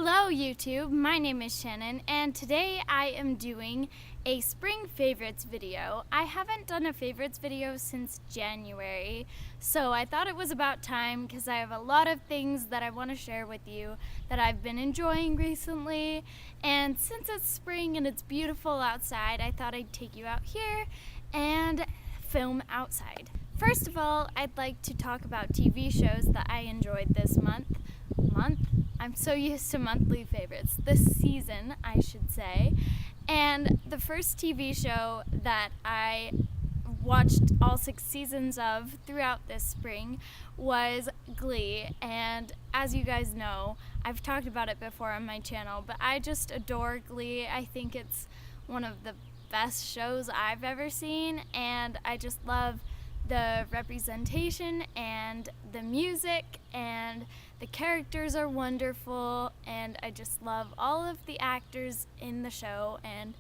Hello YouTube, my name is Shannon and today I am doing a spring favorites video. I haven't done a favorites video since January, so I thought it was about time because I have a lot of things that I want to share with you that I've been enjoying recently, and since it's spring and it's beautiful outside, I thought I'd take you out here and film outside. First of all, I'd like to talk about TV shows that I enjoyed this month? I'm so used to monthly favorites. This season, I should say. And the first TV show that I watched all 6 seasons of throughout this spring was Glee. And as you guys know, I've talked about it before on my channel, but I just adore Glee. I think it's one of the best shows I've ever seen, and I just love the representation and the music, and the characters are wonderful, and I just love all of the actors in the show, and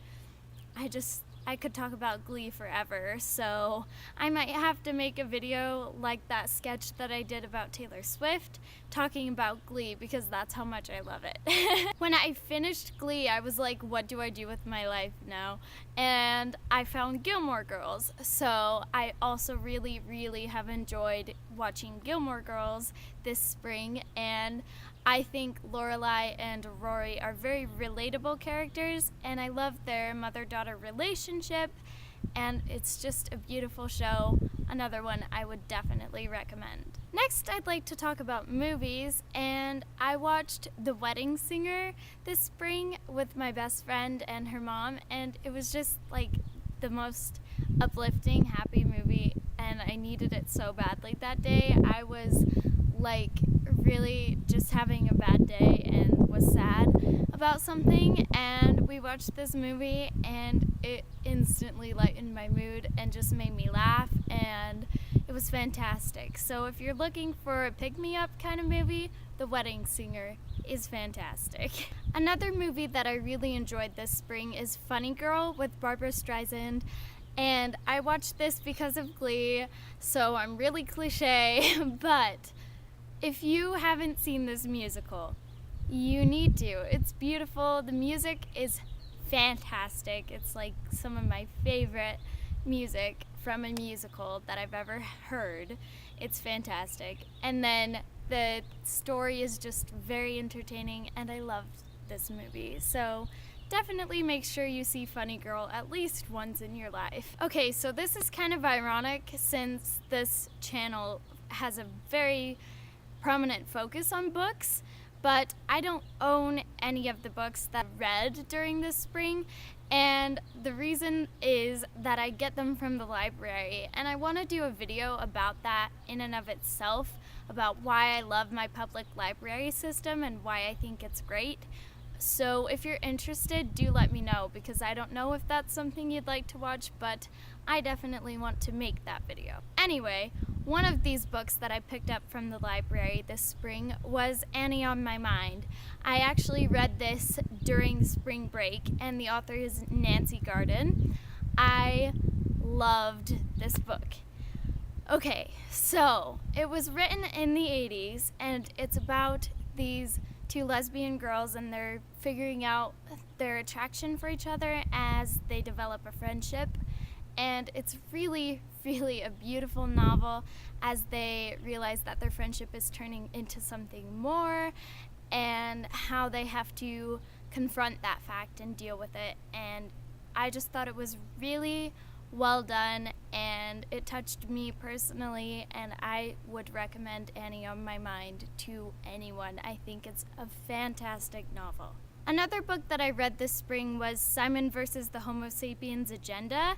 I could talk about Glee forever, so I might have to make a video like that sketch that I did about Taylor Swift, talking about Glee, because that's how much I love it. When I finished Glee, I was like, what do I do with my life now? And I found Gilmore Girls, so I also really have enjoyed watching Gilmore Girls this spring, and I think Lorelai and Rory are very relatable characters, and I love their mother-daughter relationship, and it's just a beautiful show. Another one I would definitely recommend. Next, I'd like to talk about movies, and I watched The Wedding Singer this spring with my best friend and her mom, and it was just like the most uplifting, happy movie, and I needed it so badly that day. I was like really just having a bad day and was sad about something, and we watched this movie and it instantly lightened my mood and just made me laugh, and it was fantastic. So if you're looking for a pick-me-up kind of movie, The Wedding Singer is fantastic. Another movie that I really enjoyed this spring is Funny Girl with Barbara Streisand, and I watched this because of Glee, so I'm really cliche, but if you haven't seen this musical, you need to. It's beautiful. The music is fantastic. It's like some of my favorite music from a musical that I've ever heard. It's fantastic. And then the story is just very entertaining, and I loved this movie. So definitely make sure you see Funny Girl at least once in your life. Okay, so this is kind of ironic since this channel has a very prominent focus on books, but I don't own any of the books that I read during this spring, and the reason is that I get them from the library, and I want to do a video about that in and of itself, about why I love my public library system and why I think it's great. So if you're interested, do let me know, because I don't know if that's something you'd like to watch, but I definitely want to make that video. Anyway, one of these books that I picked up from the library this spring was Annie on My Mind. I actually read this during spring break, and the author is Nancy Garden. I loved this book. Okay, so it was written in the 80s, and it's about these 2 lesbian girls, and they're figuring out their attraction for each other as they develop a friendship. And it's really a beautiful novel as they realize that their friendship is turning into something more, and how they have to confront that fact and deal with it. And I just thought it was really well done, and it touched me personally, and I would recommend Annie on My Mind to anyone. I think it's a fantastic novel. Another book that I read this spring was Simon versus the Homo Sapiens Agenda.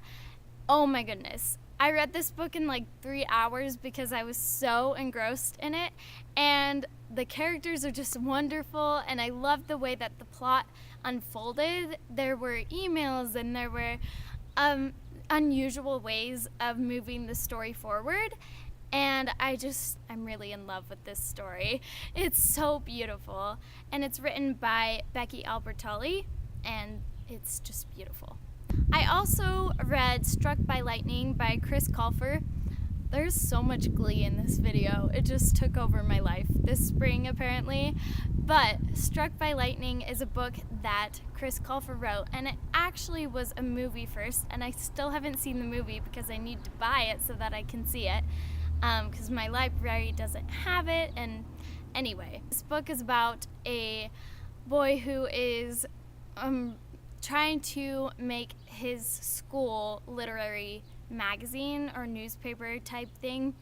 Oh my goodness. I read this book in like 3 hours because I was so engrossed in it, and the characters are just wonderful, and I loved the way that the plot unfolded. There were emails, and there were unusual ways of moving the story forward, and I'm really in love with this story. It's so beautiful, and it's written by Becky Albertalli, and it's just beautiful. I also read Struck by Lightning by Chris Colfer. There's so much glee in this video. It just took over my life this spring, apparently. But Struck by Lightning is a book that Chris Colfer wrote, and it actually was a movie first, and I still haven't seen the movie because I need to buy it so that I can see it, because my library doesn't have it. And anyway, this book is about a boy who is trying to make his school literary magazine or newspaper type thing,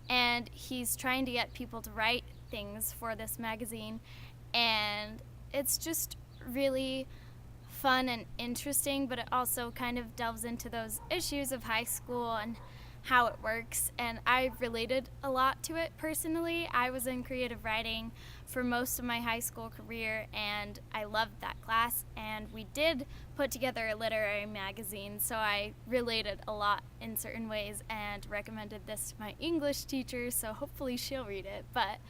and he's trying to get people to write things for this magazine, and it's just really fun and interesting, but it also kind of delves into those issues of high school and how it works, and I related a lot to it personally. I was in creative writing for most of my high school career, and I loved that class, and we did put together a literary magazine, so I related a lot in certain ways and recommended this to my English teacher, so hopefully she'll read it. But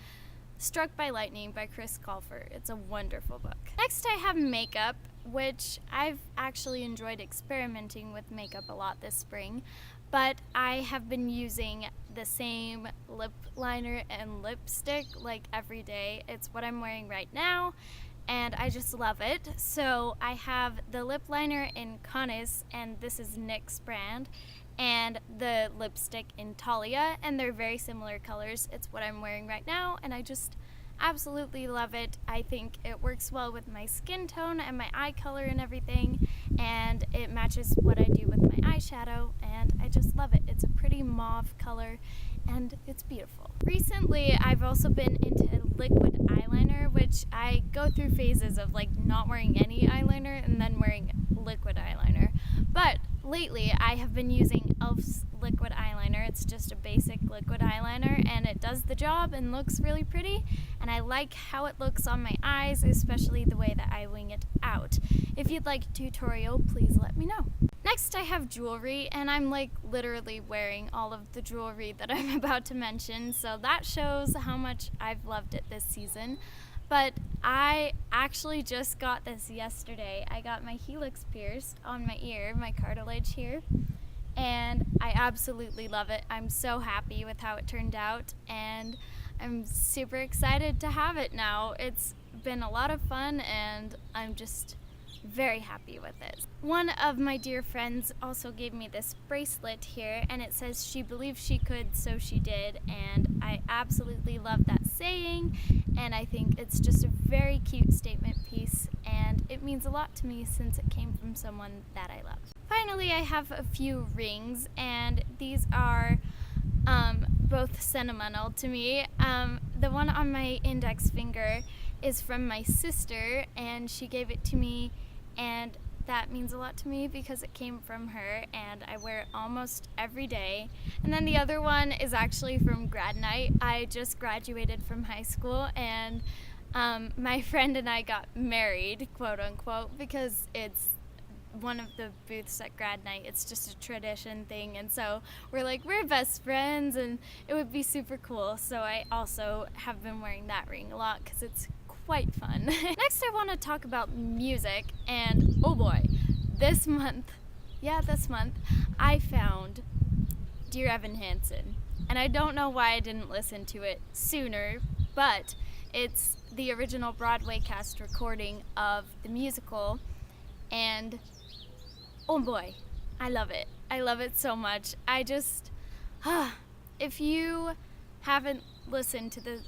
Struck by Lightning by Chris Colfer. It's a wonderful book. Next I have makeup, which I've actually enjoyed experimenting with makeup a lot this spring, but I have been using the same lip liner and lipstick like every day. It's what I'm wearing right now, and I just love it. So I have the lip liner in Canis, and this is NYX brand, and the lipstick in Talia, and they're very similar colors. It's what I'm wearing right now, and I just absolutely love it. I think it works well with my skin tone and my eye color and everything, and it matches what I do with my eyeshadow, and I just love it. It's a pretty mauve color, and it's beautiful. Recently, I've also been into liquid eyeliner, which I go through phases of like not wearing any eyeliner and then wearing liquid eyeliner. But lately, I have been using e.l.f.'s liquid eyeliner. It's just a basic liquid eyeliner, and it does the job and looks really pretty, and I like how it looks on my eyes, especially the way that I wing it out. If you'd like a tutorial, please let me know. Next I have jewelry, and I'm like literally wearing all of the jewelry that I'm about to mention, so that shows how much I've loved it this season. But I actually just got this yesterday. I got my helix pierced on my ear, my cartilage here, and I absolutely love it. I'm so happy with how it turned out, and I'm super excited to have it now. It's been a lot of fun, and I'm just very happy with it. One of my dear friends also gave me this bracelet here, and it says she believed she could, so she did, and I absolutely love that saying, and I think it's just a very cute statement piece, and it means a lot to me since it came from someone that I love. Finally, I have a few rings, and these are both sentimental to me. The one on my index finger is from my sister, and she gave it to me, and that means a lot to me because it came from her, and I wear it almost every day. And then the other one is actually from grad night. I just graduated from high school, and my friend and I got married, quote unquote, because it's one of the booths at grad night. It's just a tradition thing, and so we're best friends, and it would be super cool. So I also have been wearing that ring a lot because it's quite fun. Next I want to talk about music, and oh boy, this month I found Dear Evan Hansen, and I don't know why I didn't listen to it sooner, but it's the original Broadway cast recording of the musical, and oh boy, I love it. I love it so much. If you haven't listened to the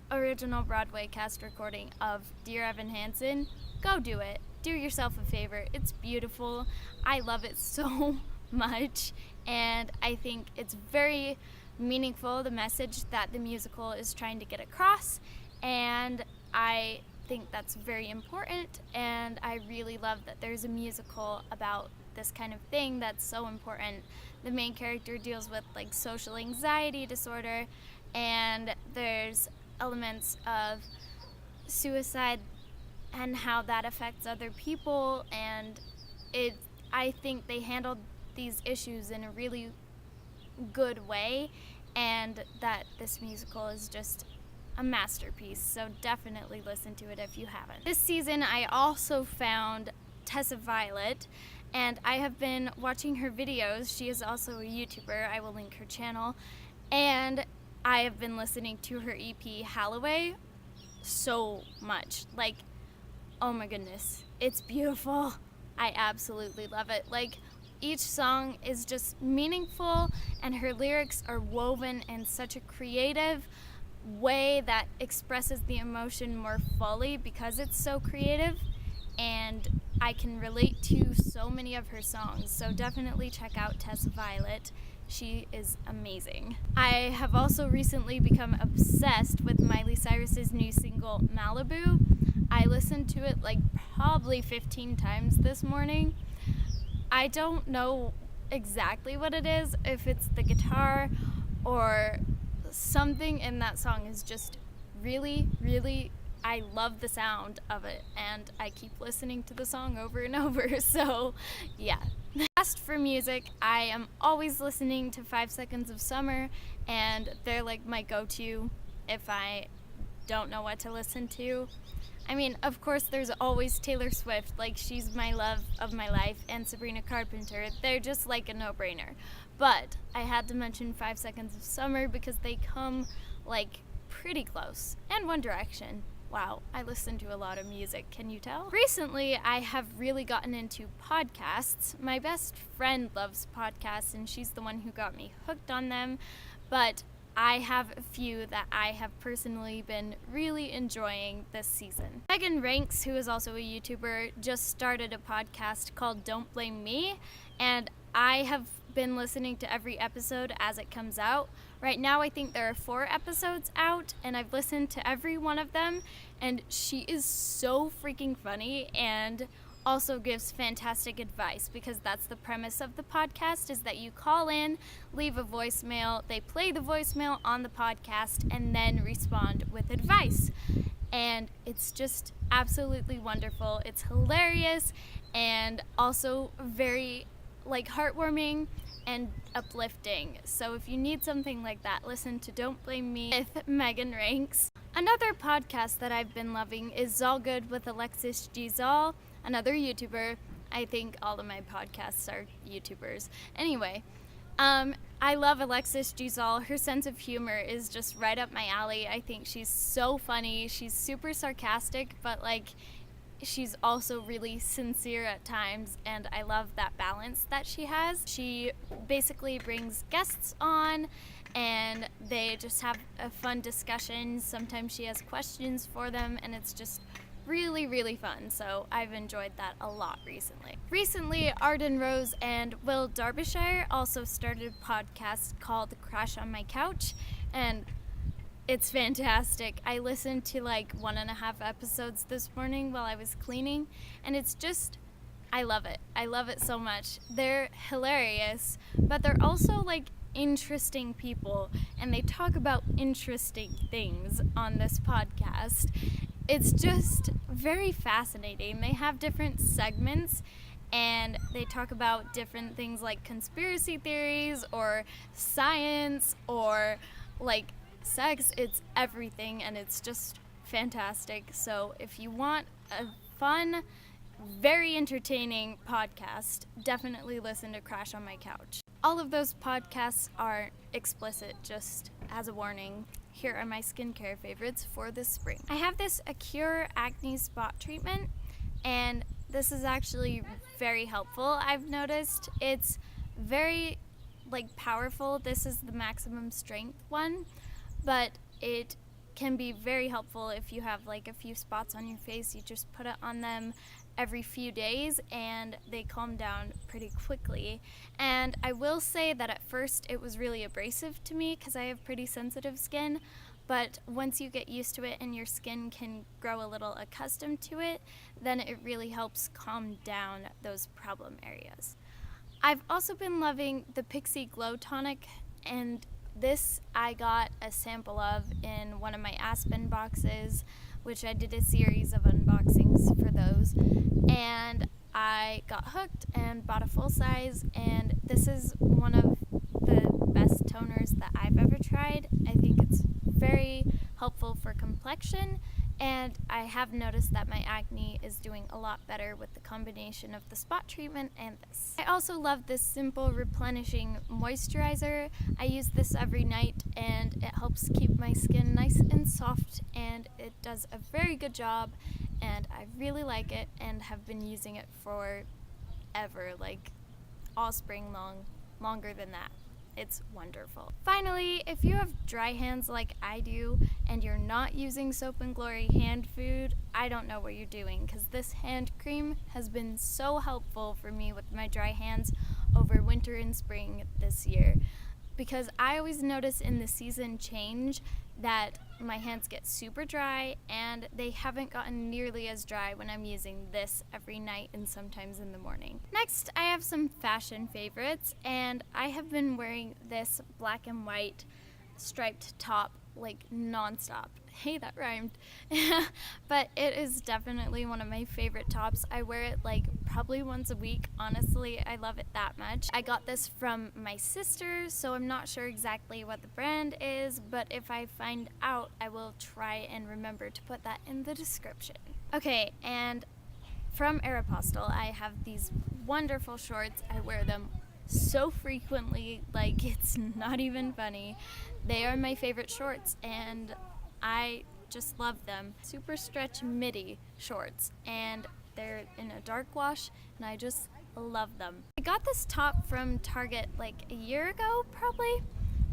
original Broadway cast recording of Dear Evan Hansen, go do it. Do yourself a favor. It's beautiful. I love it so much, and I think it's very meaningful, the message that the musical is trying to get across, and I think that's very important, and I really love that there's a musical about this kind of thing that's so important. The main character deals with like social anxiety disorder, and there's elements of suicide and how that affects other people, and I think they handled these issues in a really good way, and that this musical is just a masterpiece, so definitely listen to it if you haven't. This season I also found Tessa Violet, and I have been watching her videos. She is also a YouTuber. I will link her channel, And I have been listening to her EP Halloway so much. Like, oh my goodness, it's beautiful. I absolutely love it. Like, each song is just meaningful, and her lyrics are woven in such a creative way that expresses the emotion more fully because it's so creative. And I can relate to so many of her songs, so definitely check out Tess Violet. She is amazing. I have also recently become obsessed with Miley Cyrus's new single, Malibu. I listened to it like probably 15 times this morning. I don't know exactly what it is, if it's the guitar or something in that song is just really, really, I love the sound of it, and I keep listening to the song over and over, so yeah. As for music, I am always listening to 5 Seconds of Summer, and they're like my go-to if I don't know what to listen to. I mean, of course, there's always Taylor Swift, like she's my love of my life, and Sabrina Carpenter. They're just like a no-brainer. But I had to mention 5 Seconds of Summer because they come like pretty close. And One Direction. Wow, I listen to a lot of music, can you tell? Recently, I have really gotten into podcasts. My best friend loves podcasts, and she's the one who got me hooked on them. But I have a few that I have personally been really enjoying this season. Megan Ranks, who is also a YouTuber, just started a podcast called Don't Blame Me, and I have been listening to every episode as it comes out. Right now I think there are 4 episodes out, and I've listened to every one of them, and she is so freaking funny and also gives fantastic advice, because that's the premise of the podcast, is that you call in, leave a voicemail, they play the voicemail on the podcast, and then respond with advice. And it's just absolutely wonderful. It's hilarious and also very like heartwarming and uplifting. So if you need something like that, listen to Don't Blame Me with Megan Ranks. Another podcast that I've been loving is All Good with Alexis Giselle, another YouTuber. I think all of my podcasts are YouTubers. Anyway, I love Alexis Giselle. Her sense of humor is just right up my alley. I think she's so funny. She's super sarcastic, but like she's also really sincere at times, and I love that balance that she has. She basically brings guests on and they just have a fun discussion. Sometimes she has questions for them, and it's just really, really fun. So I've enjoyed that a lot recently. Recently, Arden Rose and Will Derbyshire also started a podcast called Crash on My Couch, and it's fantastic. I listened to like 1.5 episodes this morning while I was cleaning, and it's just, I love it. I love it so much. They're hilarious, but they're also like interesting people, and they talk about interesting things on this podcast. It's just very fascinating. They have different segments, and they talk about different things like conspiracy theories or science or like sex. It's everything, and it's just fantastic. So if you want a fun, very entertaining podcast, definitely listen to Crash on My Couch. All of those podcasts are explicit, just as a warning. Here are my skincare favorites for this spring. I have this Acure Acne Spot Treatment, and this is actually very helpful. I've noticed it's very like powerful. This is the maximum strength one, but it can be very helpful if you have like a few spots on your face. You just put it on them every few days and they calm down pretty quickly. And I will say that at first it was really abrasive to me because I have pretty sensitive skin, but once you get used to it and your skin can grow a little accustomed to it, then it really helps calm down those problem areas. I've also been loving the Pixie Glow Tonic, and this I got a sample of in one of my Aspen boxes, which I did a series of unboxings for those, and I got hooked and bought a full size, and this is one of the best toners that I've ever tried. I think it's very helpful for complexion, And I have noticed that my acne is doing a lot better with the combination of the spot treatment and this. I also love this simple replenishing moisturizer. I use this every night and it helps keep my skin nice and soft, and it does a very good job, and I really like it and have been using it for ever, like all spring long, longer than that. It's wonderful. Finally, if you have dry hands like I do and you're not using Soap and Glory hand food, I don't know what you're doing, because this hand cream has been so helpful for me with my dry hands over winter and spring this year. Because I always notice in the season change that my hands get super dry, and they haven't gotten nearly as dry when I'm using this every night and sometimes in the morning. Next, I have some fashion favorites, and I have been wearing this black and white striped top like nonstop. Hey, that rhymed. But it is definitely one of my favorite tops. I wear it like probably once a week. Honestly, I love it that much. I got this from my sister, so I'm not sure exactly what the brand is, but if I find out, I will try and remember to put that in the description. Okay, and from Aeropostale, I have these wonderful shorts. I wear them so frequently, like it's not even funny. They are my favorite shorts, and I just love them. Super stretch midi shorts, and they're in a dark wash, and I just love them. I got this top from Target like a year ago probably,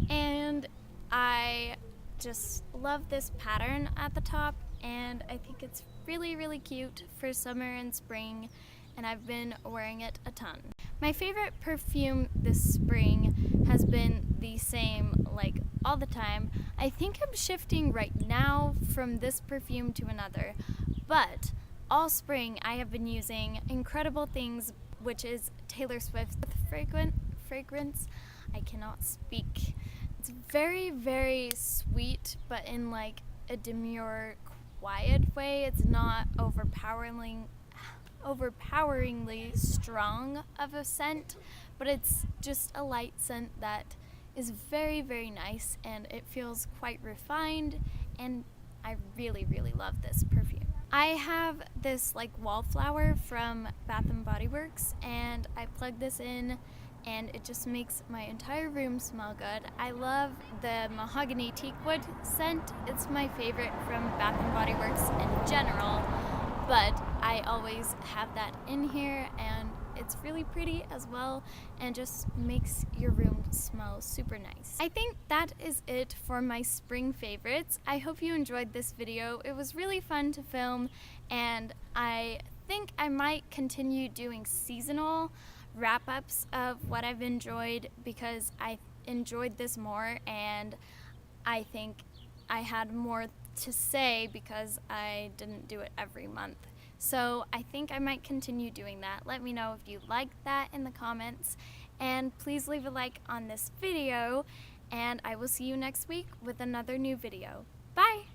and I just love this pattern at the top, and I think it's really, really cute for summer and spring, and I've been wearing it a ton. My favorite perfume this spring has been the same like all the time. I think I'm shifting right now from this perfume to another, but all spring I have been using Incredible Things, which is Taylor Swift's fragrance. I cannot speak. It's very, very sweet, but in like a demure, quiet way. It's not overpoweringly strong of a scent, but it's just a light scent that is very, very nice, and it feels quite refined, and I really, really love this perfume. I have this like wallflower from Bath & Body Works, and I plug this in and it just makes my entire room smell good. I love the mahogany teakwood scent. It's my favorite from Bath & Body Works in general, but I always have that in here, and it's really pretty as well, and just makes your room smell super nice. I think that is it for my spring favorites. I hope you enjoyed this video. It was really fun to film, and I think I might continue doing seasonal wrap-ups of what I've enjoyed, because I enjoyed this more, and I think I had more to say because I didn't do it every month. So I think I might continue doing that. Let me know if you liked that in the comments, and please leave a like on this video, and I will see you next week with another new video. Bye!